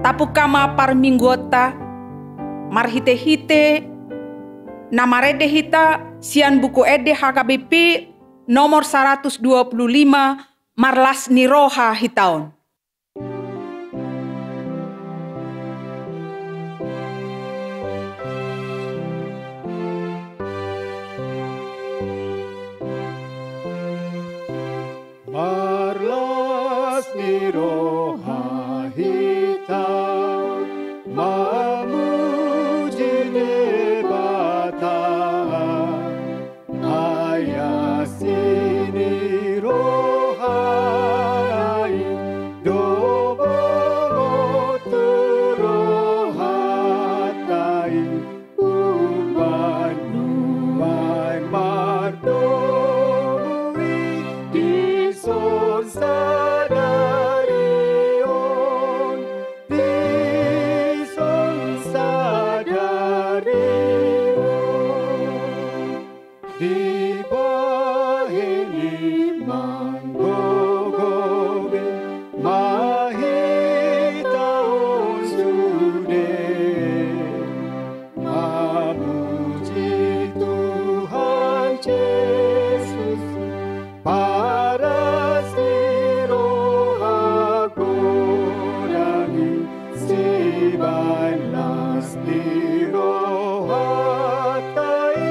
tapukama parminggota, marhite-hite, namarede hita sian buku ede HKBP nomor 125 marlas niroha hitaon. Marlas niroha hitaon, mamuji debata, ayasini rohai, dobogo terohatai, uban nuai mardoi dison sadarion, dison sadarion, di bahini manggogobe mahitaon sude, mamuji Tuhan Yesus para sirohaku rani sibalas dirohatai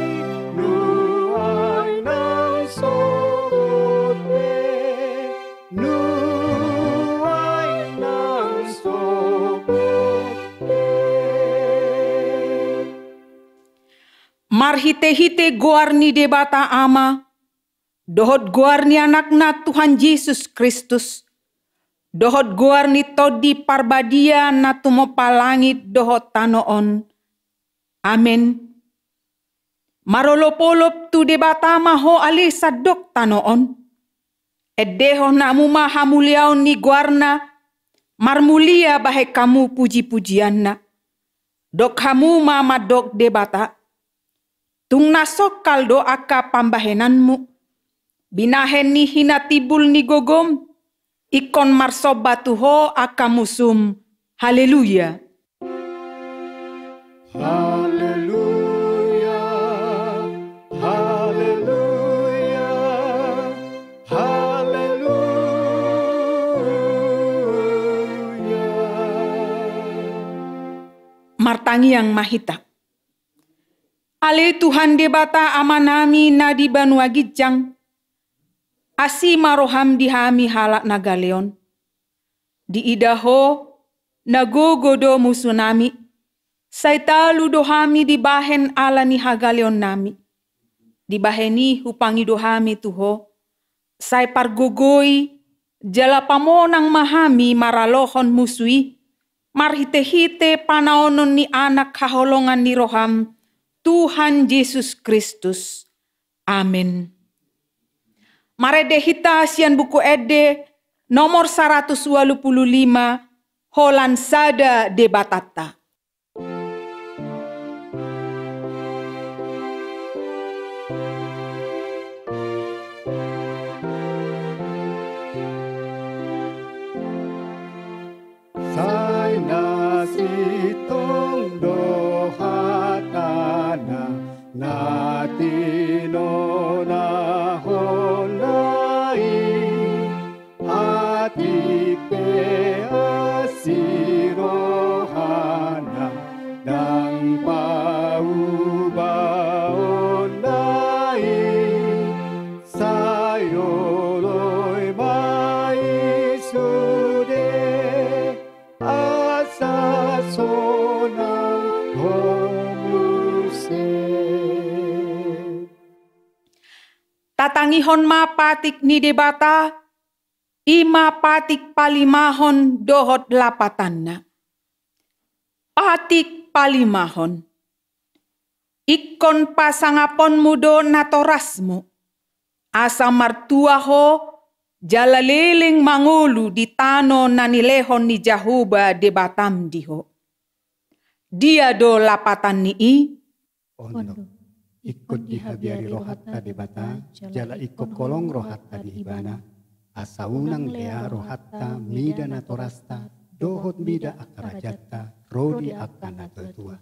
nuai nang sogote, nuai nang sogote. Marhite-hite guarni debata ama, dohot guarni anakna Tuhan Yesus Kristus, dohot guarni todi parbadia na tumopa langit dohot tanoon. Amen. Marolopolop tu debata maho ali sadok tanoon. Edeho na muma hamuliaon ni guarna, marmulia bahe kamu puji-pujianna. Dok hamu mama dok debata. Tung nasokal doaka pambahenanmu. Binahen ni hinatibul ni gogom. Ikon marsobatuho akamusum. Haleluya. Haleluya, haleluya, haleluya. Martangi yang mahita. Ale Tuhan debata amanami nadi banua gijang. Asi maroham dihami halak nagaleon. Di idaho nagogodo musunami. Saitalu dohami di bahen ala ni hagaleon nami. Di baheni hupangi dohami tuho. Sai pargogoi jala pamonang mahami maralohon musui. Marhite-hite panaonon ni anak kaholongan ni roham. Tuhan Yesus Kristus. Amin. Marede hita sian buku ede nomor 125 holan sada debatata. Sai nasitong dohatana natino na honai atipe asirohana dang paubaon nai sayoloy maisude asa sonang homuse. Tatangihon mapatik ni debata, ima patik palimahon dohot lapatanna. Patik palimahon. Ikon pasangapon mudo natorasmu. Asa martuaho jalaleling mangulu di tano nanilehon ni Jahuba debatam diho. Dia do lapatan ni Ondo. Ikut dihabiari rohatta debata, jala ikut kolong rohatta dihibana, asaunang lea rohatta midana torasta, dohot mida akara jatta, rodi akana tetua.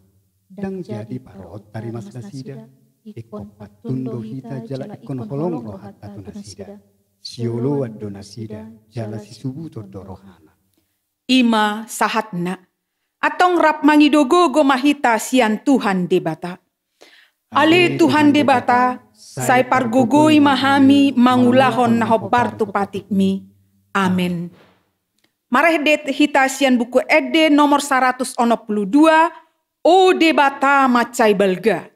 Dang jadi parot tarimas nasida, ikon patundo hita jala ikon holong rohat tatu nasida. Siolo waddo nasida, jala sisubuto dorohana. Ima sahatna, atong rap mangidogogo mahita sian Tuhan debata. Ale Tuhan debata, say pargogoy mahami mangulahon na hobartu patikmi. Amen. Marehdet hita sian buku ede nomor 162, O debata macai belga.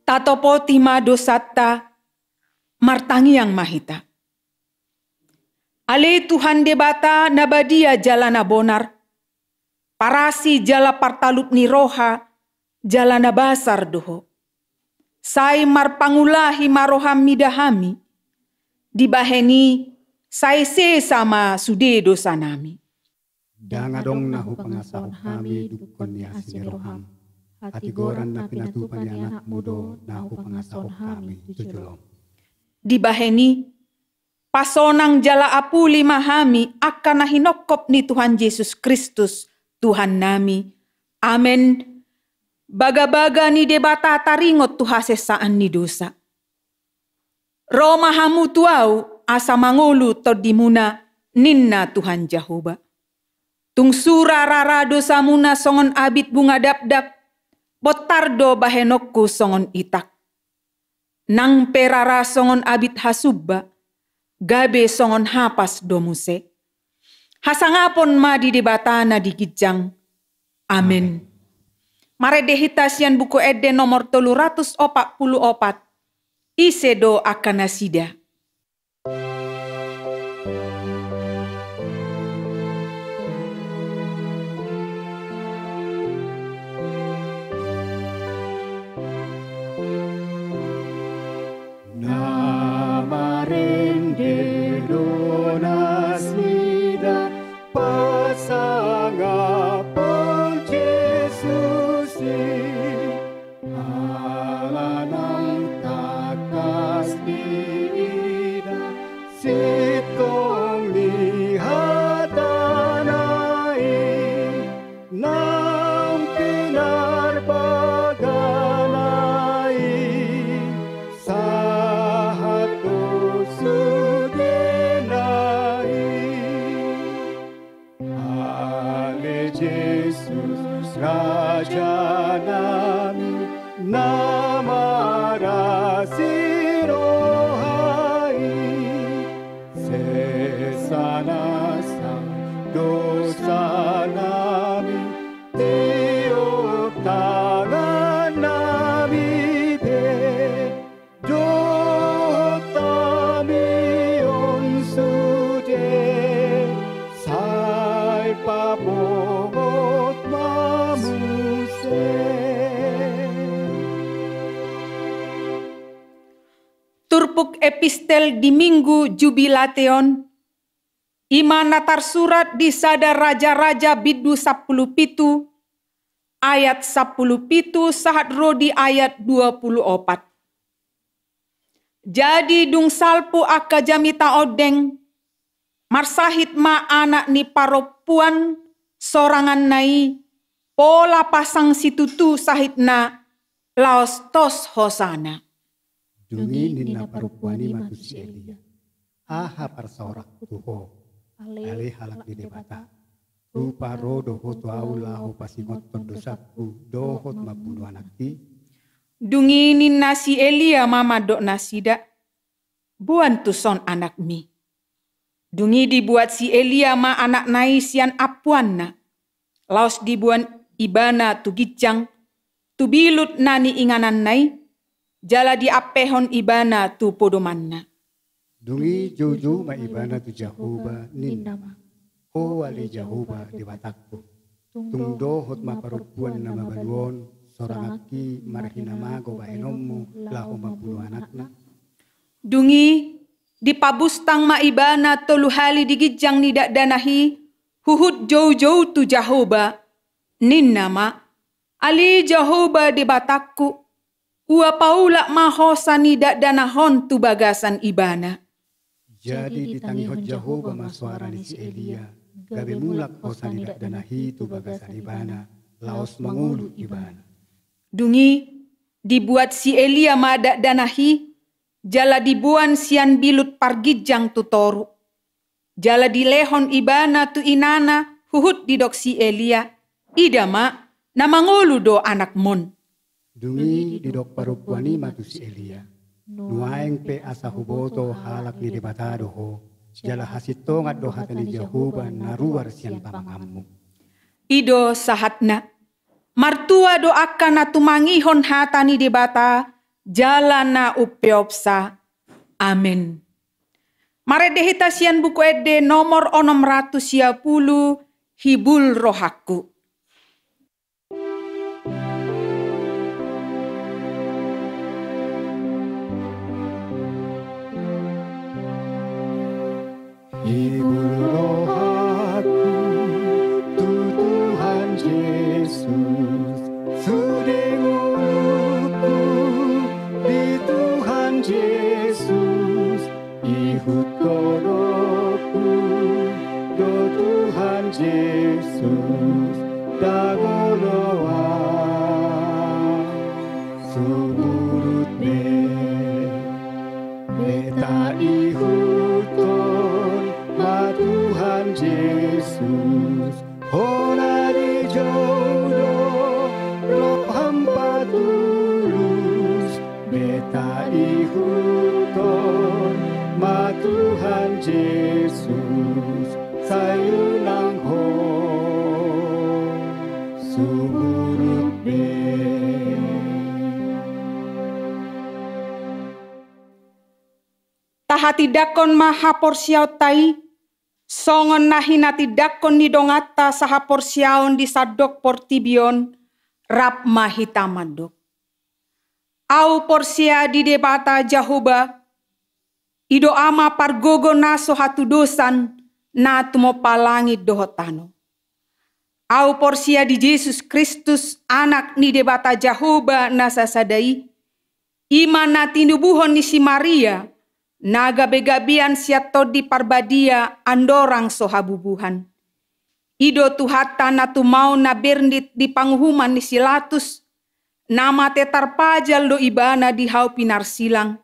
Tatopo tima dosatta, martangi yang mahita. Ale Tuhan debata nabadia jalana bonar, parasi jala partalup ni roha, jalana basar doho. Sai marpangulahi maroham midahami, dibaheni sai se sama sude dosa nami. Dangadong nahu pangasahon kami dukon ni asini roham. Hati goran na pinatupan ni anak mudo nahu pangasahon kami jujulong. Dibaheni pasonang jala apuli mahami akan nahinokop ni Tuhan Yesus Kristus Tuhan nami. Amen. Baga-baga ni debata taringot tu hasesaan ni dosa. Roma hamu tuau asa mangolu todimuna ninna Tuhan Jahoba. Tungsura rara dosa muna songon abit bunga dap-dap. Botardo bahenokku songon itak. Nang perara songon abit hasubba. Gabe songon hapas domuse. Hasangapon ma di debatana di gijang. Amen. Mare dehitasian buku ede nomor 344. Isedo akan nasida. Turpuk epistel di Minggu Jubilation, Imana tarsurat di sada raja-raja bidu 10 pitu, ayat 10 pitu sahat rodi ayat 24. Jadi dung salpu akka jamita odeng, marsahit ma anak ni paropuan sorangan nai, pola pasang situtu sahit na laos tos hosana. Dungi nina parupuani matusi Elia. Aha parsorak tuho. Ale halak di debata. Rupa rodo hotu aulahu pasingot dosaku dohot mabunuh anakti. Dungi nina si Elia mama dok nasida. Buan tuson anak mi. Dungi dibuat si Elia ma anak nai sian apuan na. Laos dibuan ibana tu gijang. Tu bilut nani inganan nai. Jala di apehon ibana tu podomanna. Dungi jojo ma ibana tu Jahoba ninama. O wali Jahoba di batakku. Tung dohot ma parupuan nama baluon. Sorang aki marhinamago ba enommu lahu mabunuh anakna. Dungi di pabustang ma ibana tolu hali digijang nidak danahi. Huhut jauh-jauh tu Jahoba. Ninama. Ali Jahoba di batakku. Ua paula mahosa nidak danahon tu bagasan ibana. Jadi ditangihot Jahoba masuara ni si Elia. Gabe mulak hosa nidak danahi tu bagasan ibana. Laos mangulu ibana. Dungi dibuat si Elia madak danahi. Jala dibuan sian bilut pargijang tu toru. Jala dilehon ibana tu inana. Huhut didok si Elia. Idama namangulu do anak mon. Dungi didok parupuani matu si Elia. Nuaeng pe asa huboto halak ni debatado ho. Jala hasitongat do hatani Jahoba naruar sian pamangammu. Ido sahatna. Martua do akan na tumangihon hatani debata. Jala na upeopsa. Amen. Maredehita sian buku ede nomor 610 hibul rohaku. Hibul rohaku tu Tuhan Yesus. Sudenguluku di Tuhan Yesus. Ihut kodokku do Tuhan Yesus. Dagoloa suburut beta ihuton ma Tuhan Yesus. Hona di jodoh roh hampa tulus. Beta ihuton ma Tuhan Yesus. Sayunang ho suburut Tahati dakon maha porsiau tai. Songon nahinati dakon ni dongata saha porsiaon di sadok portibion. Rap mahita madok. Au porsia di debata Jahoba. Ido ama pargogo naso hatu dosan. Na tumo palangit dohotano. Au porsia di Yesus Kristus anak ni debata Jahoba nasa sadai. Iman na tinubuhon ni si Maria. Naga begabian siato di parbadia andorang sohabubuhan. Ido tuhata na tumau na bernit di panghuman ni silatus. Nama tetar pajal do ibana di hau pinar silang.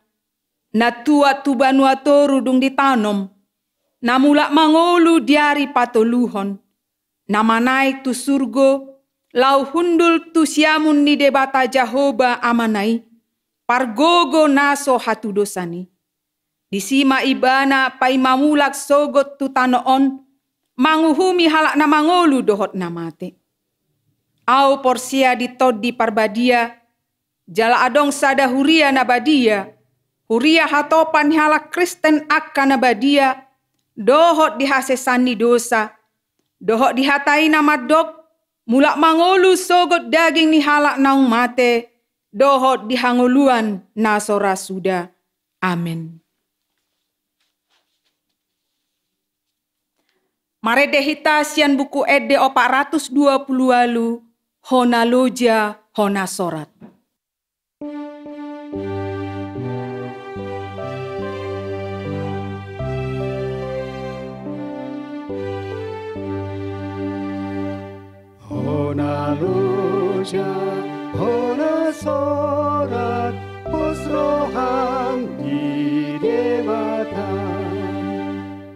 Na tua tubanua toru dung ditanom. Namulak mangolu diari patoluhon. Nama naik tu surgo. Lau hundul tu siamun ni debata Jahoba amanai. Pargogo naso hatu dosani. Disima ibana pai mamulak sogot tu tanoon. Manguhumi halak na mangolu dohot namate. Au porsia ditod di parbadia. Jala adong sada huria nabadia. Huria hatopan halak Kristen akka nabadia. Dohot dihasesani dosa. Dohot dihatai nama dok. Mulak mangolu sogot daging ni halak naung mate. Dohot dihanguluan nasora suda. Amin. Mare dehita sian buku ede 420 alu, hona loja, hona sorat. Hona loja, hona sorat, pusroham di debatan,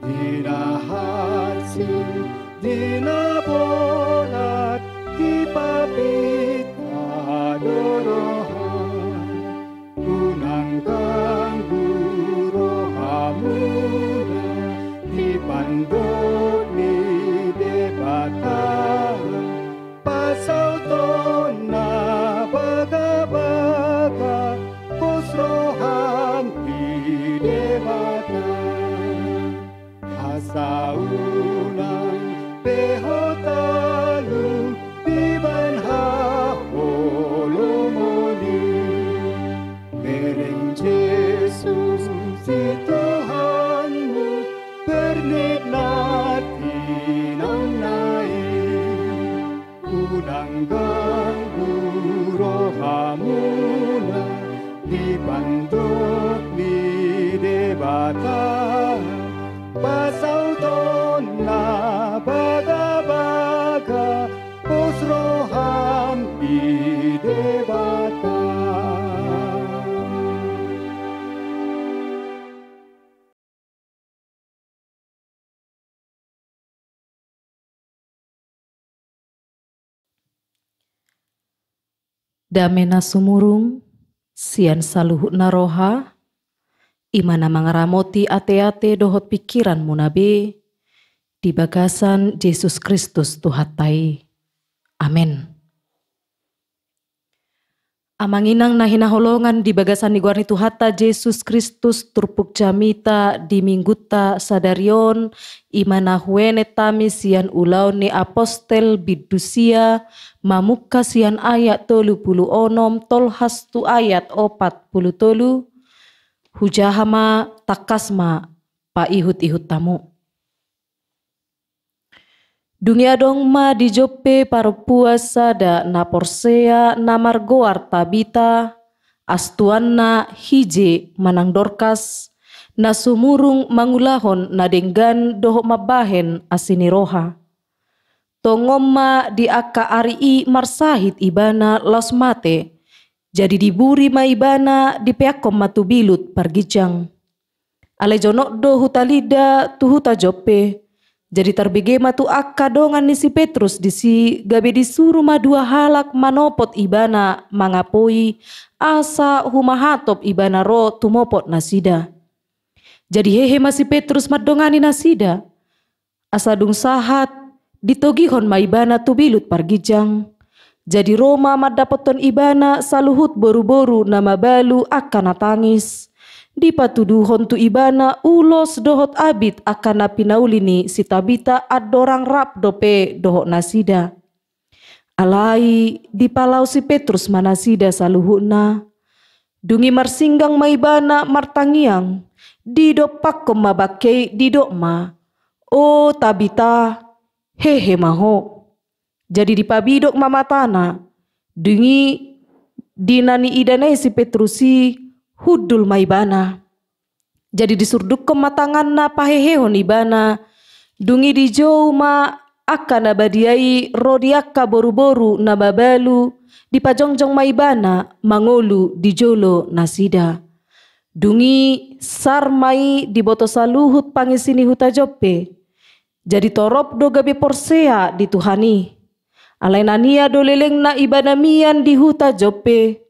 dina hatsi, dina bolat, di papit adorohan, unang ganggu rohamuna, di pandok di debatan, pasau tona baga-baga, pusroham di debatan, asaunan pehotalu di banha holomoni, mereng Yesus si Tuhanmu bernikmati nang naik, unang ganggu rohamuna di pandok di debatan, pasau tona baga-baga, pusroham di debatan. Damena sumurung, sian saluhut naroha, imana mangaramoti ate-ate dohot pikiran munabe, di bagasan Yesus Kristus Tuhatai. Amin. Amanginang nahinaholongan di bagasan ni guarni Tuhata Yesus Kristus turpuk jamita di mingguta sadarion imana huene tami sian ulau ni apostel bidusia mamuka sian ayat 36 tolhastu ayat 40 hujahama takasma pa ihut-ihut tamu. Dunia dong ma di Joppe para puasa da na porsea na margoar tabita astuanna hije manang Dorkas na sumurung mangulahon na denggan doho mabahen asini roha. Tongomma di aka arii marsahit ibana los mate jadi diburi ma ibana di peakom matubilut pargijang. Ale jonok do hutalida tuhuta Joppe. Jadi terbege matu akka dongan ni si Petrus di si gabe disuruh madua halak manopot ibana mangapoi asa humahatop ibana ro tumopot nasida. Jadi hehe masih Petrus madongani nasida. Asa dung sahat ditogihon ma ibana tubilut pargijang. Jadi Roma madapoton ibana saluhut boru-boru nama balu akan natangis. Di patuduhon tu ibana ulos dohot abit akan napinaulini si Tabita adorang rap dope dohot nasida. Alai di palau si Petrus manasida saluhuna. Dungi marsinggang maibana martangiang. Di dopak mabakei di dokma. O Tabita hehe maho. Jadi di pabidok mamatana. Dungi dinani idanai si Petrusi hudul maibana. Jadi disurduk kematangan na pahehehon ibana. Dungi di jauh ma akan nabadiai rodiaka boru-boru nababalu. Di pajongjong maibana mangolu di jolo nasida. Dungi sarmai di boto saluhut pangisini huta Joppe. Jadi torop do gabe porsea di Tuhani. Alainania do leleng na ibana mian di huta Joppe.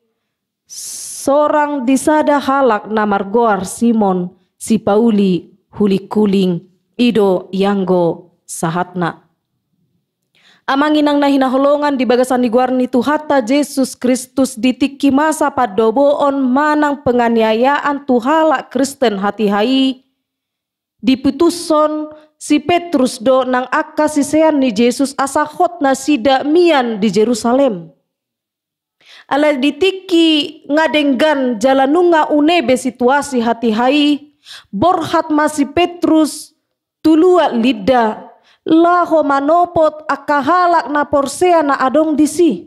Sorang disada halak namargoar Simon si Pauli huli kuling ido yanggo sahatna. Amanginang nahinaholongan di bagasan diguarni Tuhata Yesus Kristus ditiki masa padoboon manang penganiayaan tuhalak Kristen hati hai. Diputuson si Petrus do nang akka sisean ni Yesus asahot na sida mian di Jerusalem. Ala ditiki ngadenggan jalanunga unebe situasi hati hai borhat masih Petrus tulua lidah laho manopot akahalak na porsea na adong disi.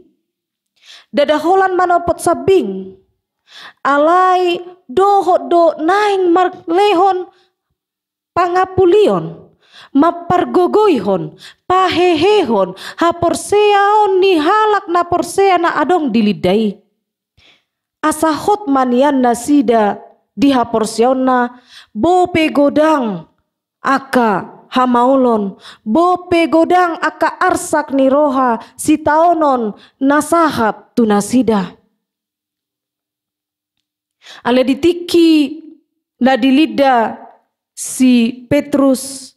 Dadaholan manopot sabing, alay dohot do naing marlehon pangapulion, mapargogoyhon, pahehehon, haporseaon ni halak na porsea na adong diliday. Asahot manian na sida di haporseon na bope godang aka hamaulon, bope godang aka arsak ni roha si taonon nasahat tunasida. Ale ditiki na dilida si Petrus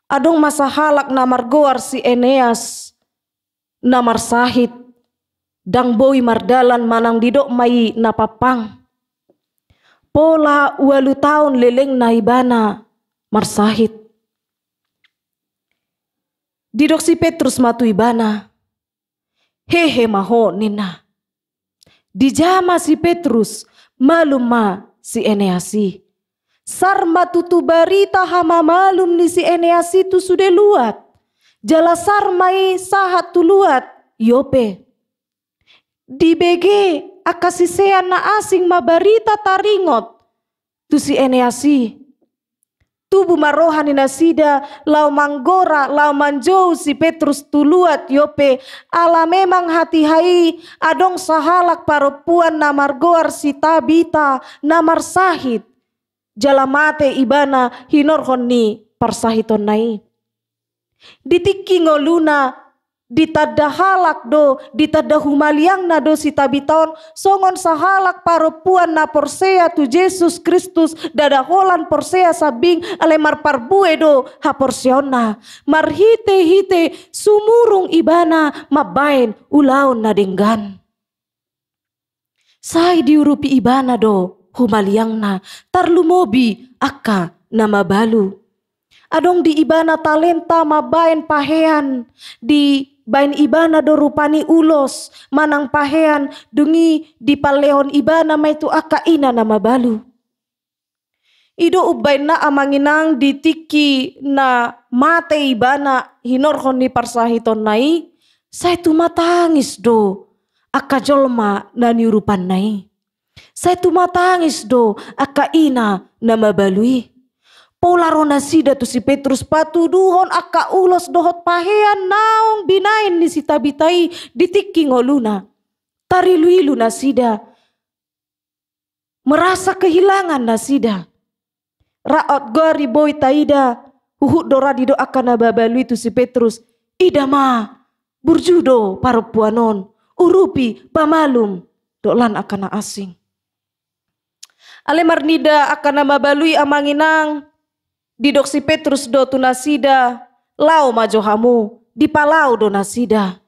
adong masahalak na margoar si Eneas na marsahit dang boy mardalan manang didok mai napapang. Pola 8 taon leleng na ibana marsahit. Didok si Petrus matu ibana. Hehe maho nina. Dijama si Petrus maluma si Eneasi. Sarma tutu barita hama malum ni si Eneasi tu sudah luat. Jala sarmai sahat tu luat yope. Di BG akasisean na asing mabarita taringot tu si Eneasi. Tubuh marohan na sida lau manggora lau manjou si Petrus tuluat yope ala memang hati hai adong sahalak perempuan na margoar si Tabita na marsahit jalamate ibana hinorhon ni parsahiton nai. Ditiki ngoluna ditada halak do ditada humaliang na do si Tabiton songon sahalak perempuan na porsea tu Yesus Kristus dadaholan porsea sabing alemar parbue do ha porseona marhite hite sumurung ibana mabain ulaon na denggan. Sai diurupi ibana do humaliang na tarlumobi aka na mabalu. Adong di ibana talenta mabain pahean di bain ibana do rupani ulos manang pahean dungi di palehon ibana may tu aka ina na mabalu. Ido ubay na amanginang ditiki na mate ibana hinorhon ni parsahiton nai say tumatangis do aka jolma na niurupan nai. Say tumatangis do aka ina na mabalui. Polaro na sida tu si Petrus patuduhon aka ulos dohot pahean naong binain ni si Tabitai ditiki ngoluna. Tariluilu na sida. Merasa kehilangan na sida. Raot gori boy taida. Uhuk dora dido akan nababalui tu si Petrus. Ida ma burjudo parapuanon. Urupi pamalum. Dolan akan na asing. Ale marnida akan nababalui amanginang. Didok si Petrus do tu nasida lau majohamu di palau do nasida.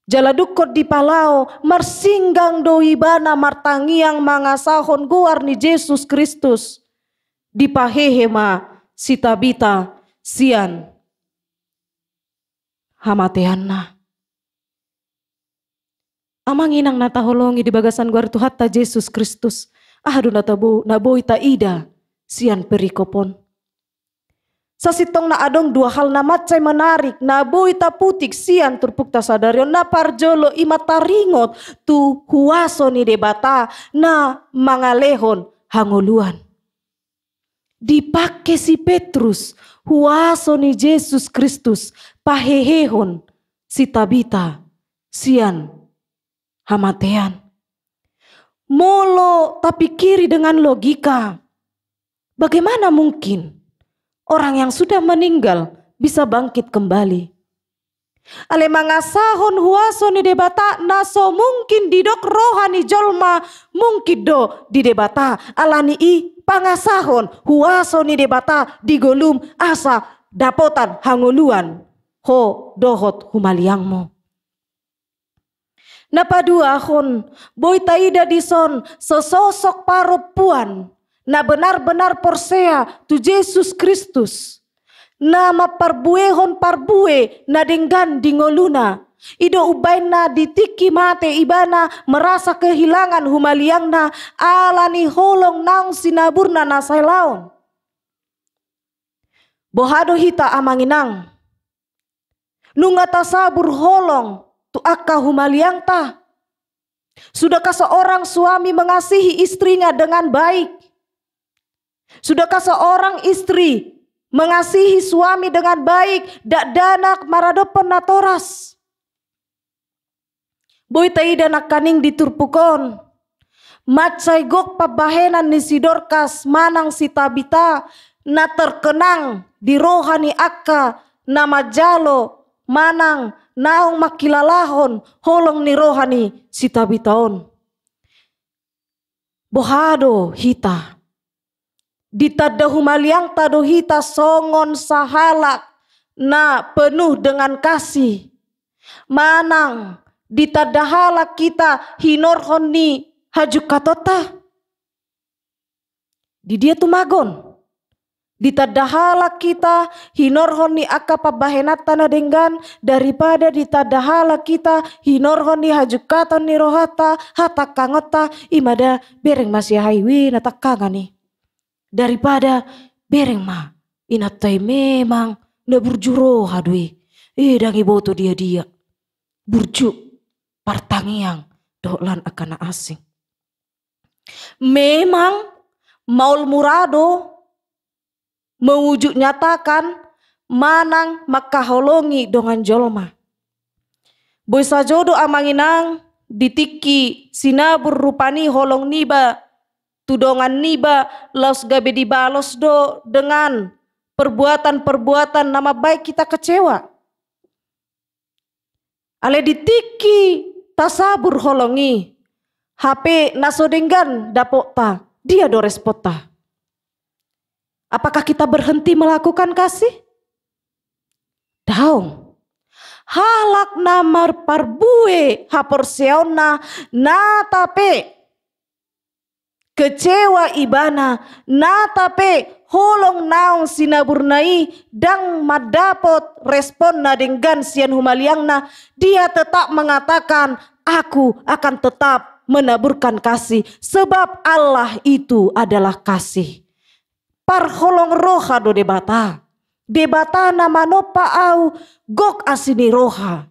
Jaladukot di palau marsinggang do ibana martangiang mangasahon guar ni Yesus Kristus. Di pahehema si Tabita sian hamateanna. Amanginang nataholongi di bagasan guar tu hatta Yesus Kristus. Ahadu naboy taida sian perikopon. Sasitong na adong 2 hal na matcay menarik na boy taputik sian turpukta sadaryon na parjolo imataringot tu huwaso ni debata na mangalehon hanguluan. Dipake si Petrus huwaso ni Yesus Kristus pahehehon si Tabita sian hamatean. Molo tapi kiri dengan logika. Bagaimana mungkin orang yang sudah meninggal bisa bangkit kembali? Ale mangasahon huwaso ni debata naso mungkin didok rohani jolma mungkin do di debata alani i pangasahon huwaso ni debata digolum asa dapotan hanguluan ho dohot humaliangmo. Napaduahon boy taida dison sesosok perempuan na benar-benar porsea tu Yesus Kristus. Na maparbuehon parbue na denggan dingoluna. Ido ubay na ditiki mate ibana merasa kehilangan humaliang na alani holong naong sinaburna na saylaon. Bohado hita amanginang Nunga tasabur holong tu akka humaliang ta. Sudahkah seorang suami mengasihi istrinya dengan baik? Sudahkah seorang istri mengasihi suami dengan baik? Dak danak maradopon natoras. Boy taida nak kaning diturpukon. Macai gok pabahenan ni si Dorcas manang si Tabita na terkenang di rohani akka nama jalo manang naong makilalahon holong ni rohani si Tabitaon. Bohado hita. Ditada humaliang tado hita songon sahalak na penuh dengan kasih. Manang ditadahala kita hinorhon ni hajuk katota. Di dia tumagon. Ditadahala kita hinorhon ni akka pabahenata na denggan daripada ditadahala kita hinorhon ni hajukatan ni rohata hatak kangota imada bereng masih haiwi natakkangan ni. Daripada bereng ma inatai memang na burjuro hadwi. Dangi boto dia burjuk partangiang dolan akan asing. Memang maul murado mewujud nyatakan manang makaholongi dongan jolma. Boy sajodo amanginang ditiki sinabur rupani holong niba tudongan niba laus gabe dibalos do dengan perbuatan-perbuatan nama baik kita kecewa. Ale ditiki tasabur holongi HP nasodenggan dapota dia do respota. Apakah kita berhenti melakukan kasih? Daung. Halak namar parbue haporseona na tape. Kecewa ibana na tape holong naong sinaburnai dang madapot respon na denggan sian humaliang na dia tetap mengatakan aku akan tetap menaburkan kasih sebab Allah itu adalah kasih. Parholong roha do debata. Debata nama nopa au gok asini roha.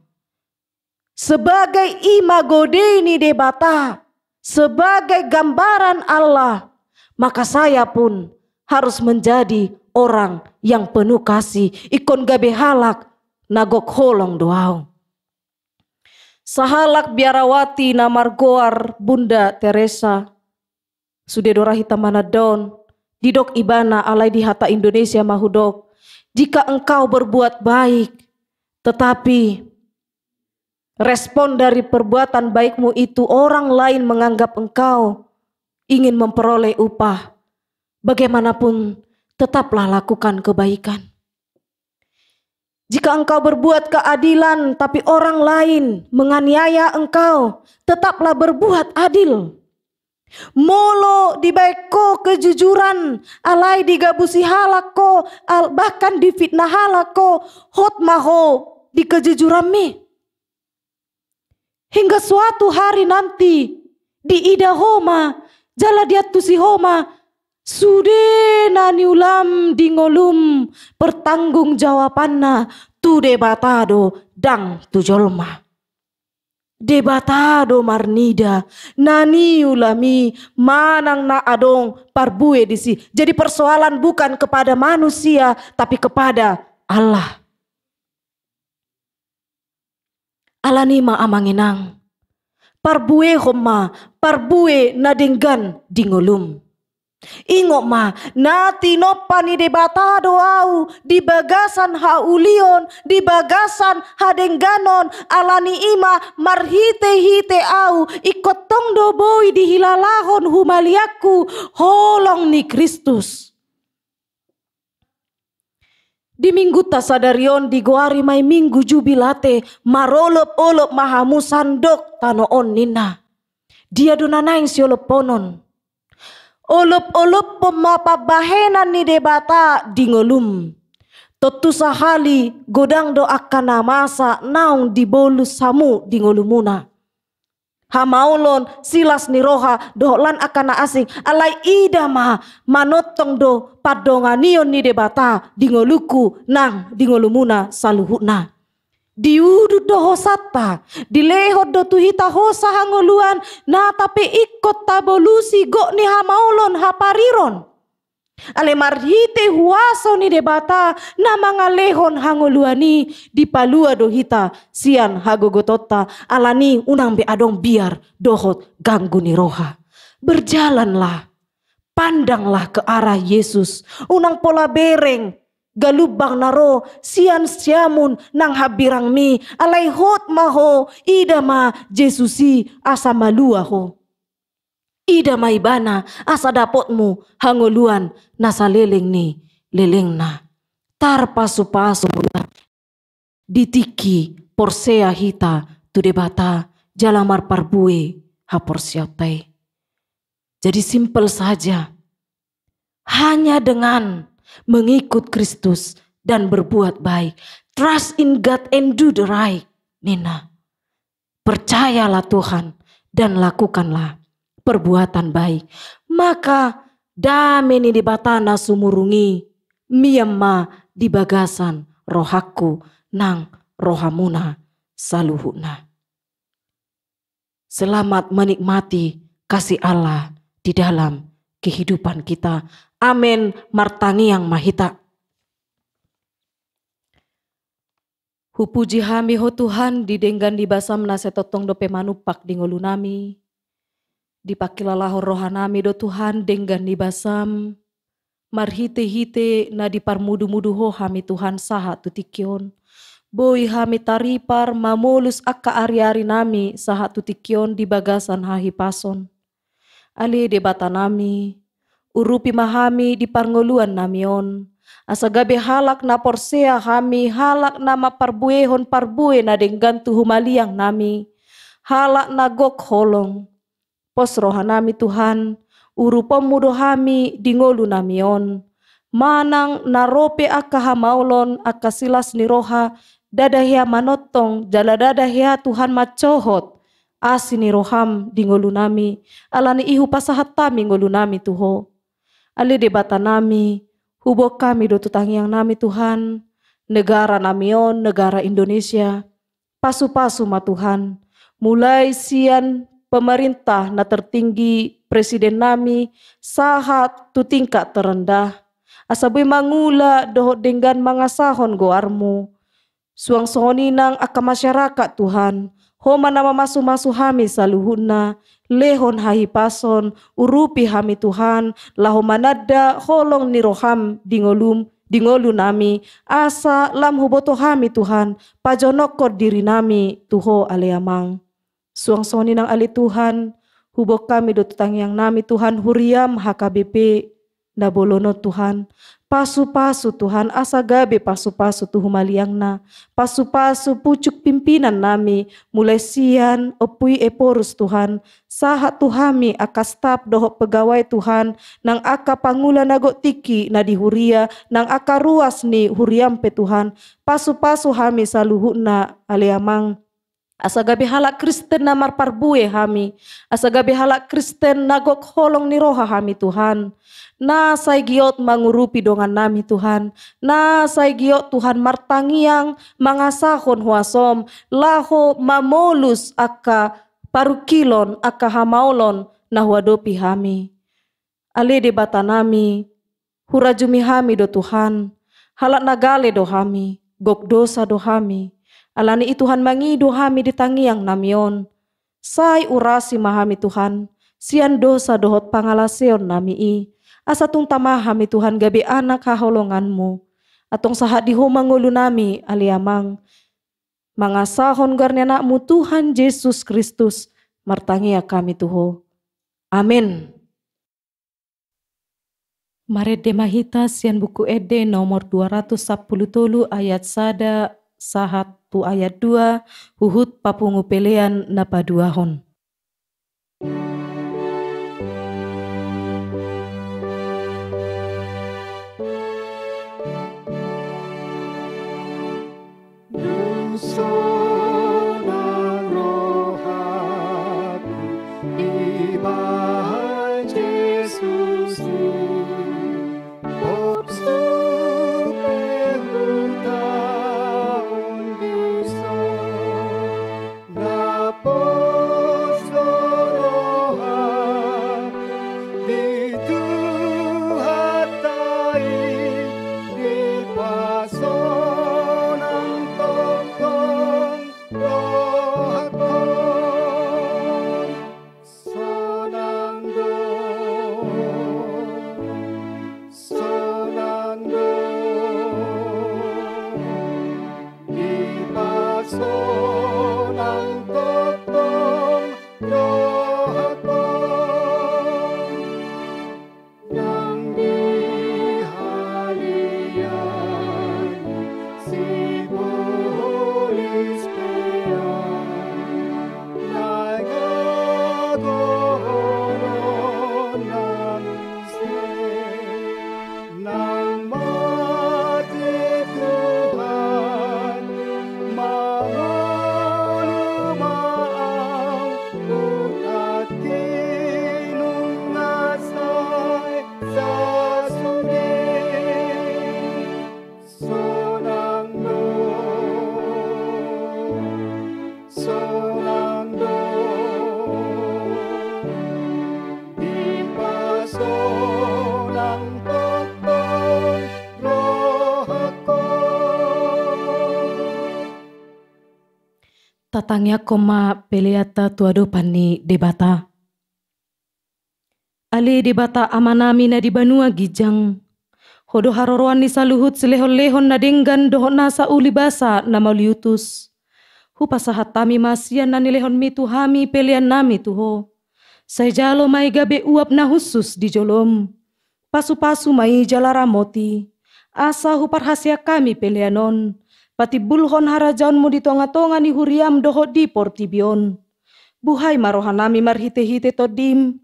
Sebagai imago Dei debata. Sebagai gambaran Allah. Maka saya pun harus menjadi orang yang penuh kasih. Ikon gabe halak nagok holong doau. Sahalak biarawati namargoar Bunda Teresa. Sudedora hitamana daun. Didok ibana alai di hata Indonesia mahudok. Jika engkau berbuat baik, tetapi respon dari perbuatan baikmu itu orang lain menganggap engkau ingin memperoleh upah. Bagaimanapun tetaplah lakukan kebaikan. Jika engkau berbuat keadilan tapi orang lain menganiaya engkau, tetaplah berbuat adil. Molo dibaiko kejujuran, alai digabusi halako, bahkan difitnah halako, hot maho di kejujuran mi. Hingga suatu hari nanti di ida homa, jala diatusi homa, sude nani ulam dingolum pertanggung jawabanna tu debatado dang tu jolma. Debatado marnida nani ulami manang na adong parbue disi. Jadi persoalan bukan kepada manusia tapi kepada Allah. Alanima amanginang parbue homa parbue nadenggan dingolum. Ingok ma nati nopani debatado au di bagasan haulion di bagasan hadengganon alani ima marhite hite au ikot tong do boy di hilalahon humaliaku holong ni Kristus. Di minggu tasadarion di goari mai minggu jubilate marolop-olop mahamu sandok tanoon nina. Dia dunanaing sioloponon. Olup-olup pemapabahenan ni debata dingolum. Totu sahali godang do akana masa naung dibolus samu dingolumuna. Hamaulon silas ni roha dohlan akana asing alai ida ma manotong do padonganion ni debata dingoluku nang dingolumuna saluhuna. diudut do hosata, dilehot do tuhita hosa hangoluan, na tapi ikot tabolusi go ni hamaulon hapariron. Ale marhite huaso ni debata na mga lehon hangoluani di palua do hita sian hagogotota alani unang beadong biar dohot ganggu ni roha. Berjalanlah, pandanglah ke arah Yesus, unang pola bereng galubang naro sian siamun nang habirang mi alay hot maho ida ma Jesusi asa malua ho. Ida maibana asa dapotmu hangoluan nasa leleng ni leleng na. Tar pasu-pasu mula ditiki porsea hita tu debata jalamar parbue haporsiautai. Jadi simpel saja. Hanya dengan mengikut Kristus dan berbuat baik. Trust in God and do the right. Nina. Percayalah Tuhan dan lakukanlah perbuatan baik. Maka damai ni di batana sumurungi miyamma di bagasan rohaku nang rohamuna saluhuna. Selamat menikmati kasih Allah di dalam kehidupan kita. Amin. Martangi yang mahita. Hupuji hami ho Tuhan didenggan di basam na setotong dope manupak di ngolunami. Dipakilalaho rohanami do Tuhan denggan di basam. Marhite-hite na diparmudu-mudu ho hami Tuhan saha tutikion. Boy hami taripar mamolus akka ari-ari nami saha tutikion di bagasan hahipason. Ali debata nami, urupi mahami di parngoluan namion. Asa gabe halak na porsea hami, halak na maparbuehon parbue na denggan tu humaliang nami. Halak na gok holong. Pos rohanami Tuhan, urupom mudo hami di ngolu namion. Manang narope akka hamaulon akka silas ni roha, dadahia manotong jala dadahia Tuhan macohot. Asini roham di ngolu nami, alani ihu pasahat tami ngolu nami tuho. Ali debata nami, hubok kami do tutangiang nami Tuhan, negara namion, negara Indonesia, pasu-pasu ma Tuhan, mulai sian pemerintah na tertinggi presiden nami, sahat tu tingkat terendah, asaboy mangula dohot denggan mangasahon goarmu, suang soninang aka masyarakat Tuhan, homa nama masu-masu hami saluhuna, lehon hahipason, urupi hami Tuhan, laho manada holong niroham dingolu nami, asa lam huboto hami Tuhan, pajonokot diri nami tuho aleamang. Suang soni nang ali Tuhan, hubok kami do tutangiang nami Tuhan, huriam HKBP, nabolono Tuhan, pasu-pasu Tuhan, asa gabe pasu-pasu tu humaliang na, pasu-pasu pucuk pimpinan nami, mulai sian opui eporus Tuhan, saha tuhami aka staf doho pegawai Tuhan, nang aka pangula nago tiki na di huria, nang aka ruas ni huriam pe Tuhan, pasu-pasu hami saluhuna aleamang. Asa gabi halak Kristen namar parbue hami, asa gabi halak Kristen nagok holong ni roha hami Tuhan. Na say giot mangurupi dongan nami Tuhan, na say giot Tuhan martangiang mangasahon huasom, laho mamolus aka parukilon aka hamaulon na huadopi hami. Ali debata nami, hurajumi hami do Tuhan, halak nagale do hami, gok dosa do hami. Alani Tuhan mangido hami ditangiang namion. Say urasi mahami Tuhan, sian dosa dohot pangalaseon nami i. Asa tung tamahami Tuhan gabi anak haholonganmu. Atong sahat di humangulu nami aliamang. Mangasahon garnyanakmu Tuhan Yesus Kristus, martangia kami tuho. Amin. Maret demahita sian buku ede nomor 210 ayat sada sahat tu ayat 2 huhut papungu pelean napa duahon. Yesus sonang totong rohkom nang dihalian si bulis peang nagagono nang se nang mati Tuhan mangolumaaw utat tinungasay sa sudi sonang do di pasonang totong rohkom. Tatangya koma peleata tuado pani debata. Ali debata amanami na di banua gijang. Hodo haroroan ni saluhut selehon-lehon na denggan dohon nasa uli basa na mauliutus. Hupasahat tami masian na nilehon mi tuhami pelian nami tuho. Say jalo may gabe uap na husus di jolom. Pasu-pasu may jalara moti. Asa huparhasya kami pelianon. Pati bulhon harajaon mo di tonga-tonga ni huriam doho di portibion. Buhay marohan nami marhite-hite todim.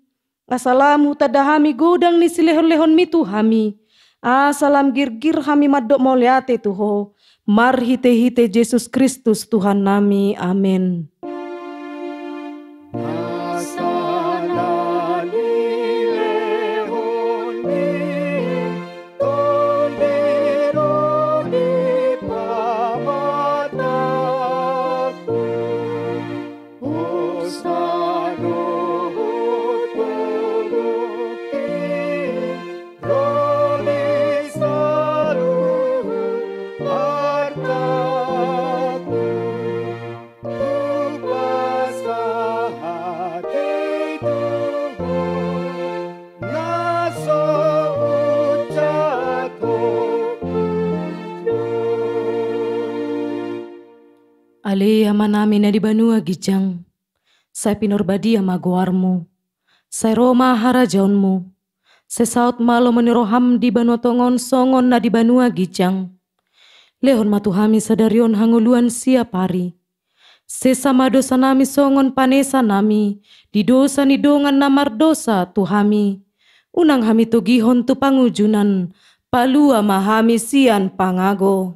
Asalamu tadahami godang ni silehon-lehon mi tuhami. Asalam girgir hami madok moliate tuho. Marhite-hite Yesus Kristus Tuhan nami. Amin. Asana nilehon mi tondero di pamataku Hosano hutuluki roli saruh hartaku Ali amanami na di banua gijang. Say pinorbadi amagoarmu. Say Roma harajaonmu. Say saut malo meniroham di banua tongon songon na di banua gijang. Lehon matuhami sadarion hanguluan siap hari. Sesama dosa nami songon panesa nami. Di dosa ni dongan namar dosa tuhami. Unang hami togihon tu pangujunan. Palua mahami sian pangago.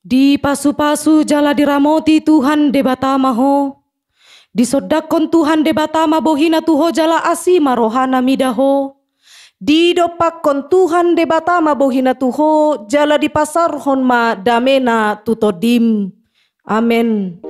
Di pasu-pasu jala diramoti Tuhan debatama ho. Disodakon Tuhan debatama bohina tuho jala asima rohana midaho. Di dopakon Tuhan debatama bohina tuho jala di pasar honma damena tutodim. Amen.